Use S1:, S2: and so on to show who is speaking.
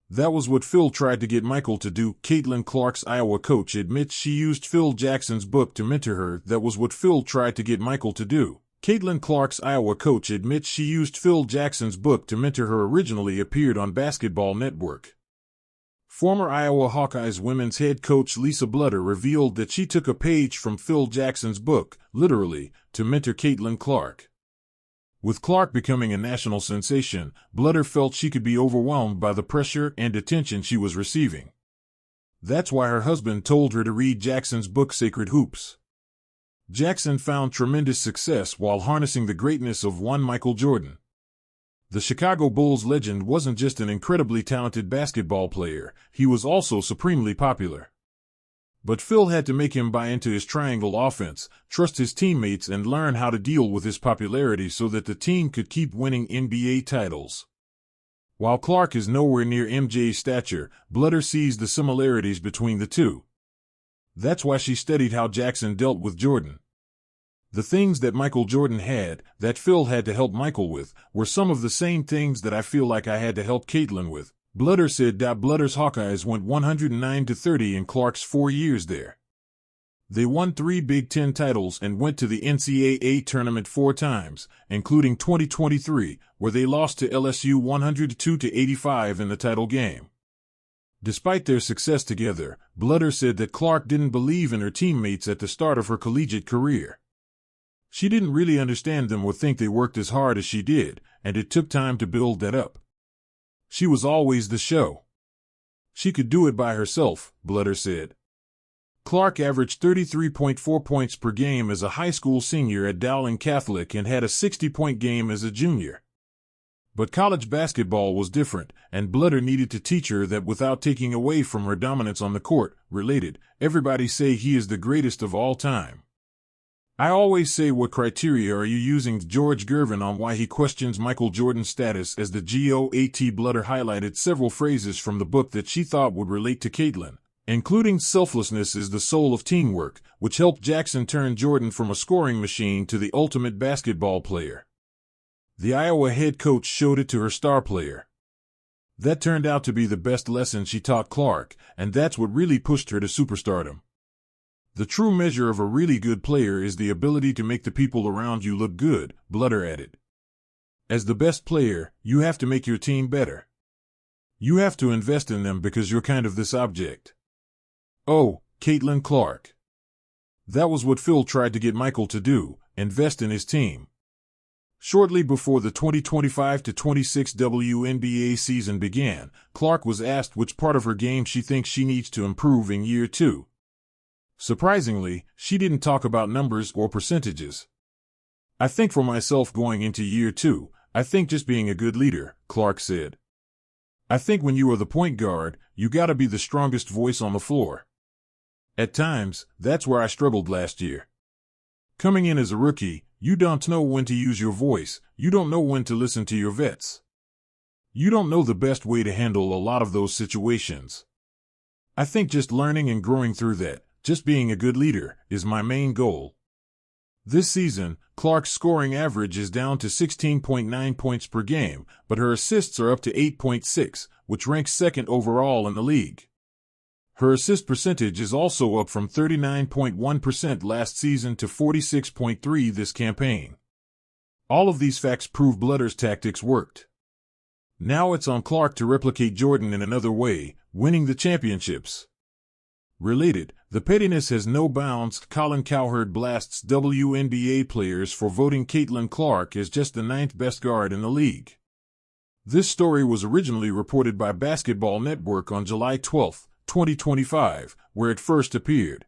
S1: That was what Phil tried to get Michael to do. Caitlin Clark's Iowa coach admits she used Phil Jackson's book to mentor her. That was what Phil tried to get Michael to do. Caitlin Clark's Iowa coach admits she used Phil Jackson's book to mentor her. Originally appeared on Basketball Network. Former Iowa Hawkeyes women's head coach Lisa Bluder revealed that she took a page from Phil Jackson's book, literally, to mentor Caitlin Clark. With Clark becoming a national sensation, Bluder felt she could be overwhelmed by the pressure and attention she was receiving. That's why her husband told her to read Jackson's book Sacred Hoops. Jackson found tremendous success while harnessing the greatness of one Michael Jordan. The Chicago Bulls legend wasn't just an incredibly talented basketball player, he was also supremely popular. But Phil had to make him buy into his triangle offense, trust his teammates, and learn how to deal with his popularity so that the team could keep winning NBA titles. While Clark is nowhere near MJ's stature, Bluder sees the similarities between the two. That's why she studied how Jackson dealt with Jordan. The things that Michael Jordan had, that Phil had to help Michael with, were some of the same things that I feel like I had to help Caitlin with, Bluder said. Bluder's Hawkeyes went 109-30 in Clark's 4 years there. They won 3 Big Ten titles and went to the NCAA tournament 4 times, including 2023, where they lost to LSU 102-85 in the title game. Despite their success together, Bluder said that Clark didn't believe in her teammates at the start of her collegiate career. She didn't really understand them or think they worked as hard as she did, and it took time to build that up. She was always the show. She could do it by herself, Bluder said. Clark averaged 33.4 points per game as a high school senior at Dowling Catholic and had a 60-point game as a junior. But college basketball was different, and Bluder needed to teach her that without taking away from her dominance on the court. Related, everybody say he is the greatest of all time. I always say, what criteria are you using? George Gervin on why he questions Michael Jordan's status as the GOAT. Bluder highlighted several phrases from the book that she thought would relate to Caitlin, including selflessness is the soul of teamwork, which helped Jackson turn Jordan from a scoring machine to the ultimate basketball player. The Iowa head coach showed it to her star player. That turned out to be the best lesson she taught Clark, and that's what really pushed her to superstardom. The true measure of a really good player is the ability to make the people around you look good, Bluder added. As the best player, you have to make your team better. You have to invest in them because you're kind of this object. Oh, Caitlin Clark. That was what Phil tried to get Michael to do, invest in his team. Shortly before the 2025-26 WNBA season began, Clark was asked which part of her game she thinks she needs to improve in year 2. Surprisingly, she didn't talk about numbers or percentages. I think for myself going into year 2, I think just being a good leader, Clark said. I think when you are the point guard, you gotta be the strongest voice on the floor. At times, that's where I struggled last year. Coming in as a rookie, you don't know when to use your voice, you don't know when to listen to your vets. You don't know the best way to handle a lot of those situations. I think just learning and growing through that, just being a good leader, is my main goal. This season, Clark's scoring average is down to 16.9 points per game, but her assists are up to 8.6, which ranks second overall in the league. Her assist percentage is also up from 39.1% last season to 46.3% this campaign. All of these facts prove Bluder's tactics worked. Now it's on Clark to replicate Jordan in another way, winning the championships. Related, the pettiness has no bounds. Colin Cowherd blasts WNBA players for voting Caitlin Clark as just the 9th best guard in the league. This story was originally reported by Basketball Network on July 12, 2025, where it first appeared.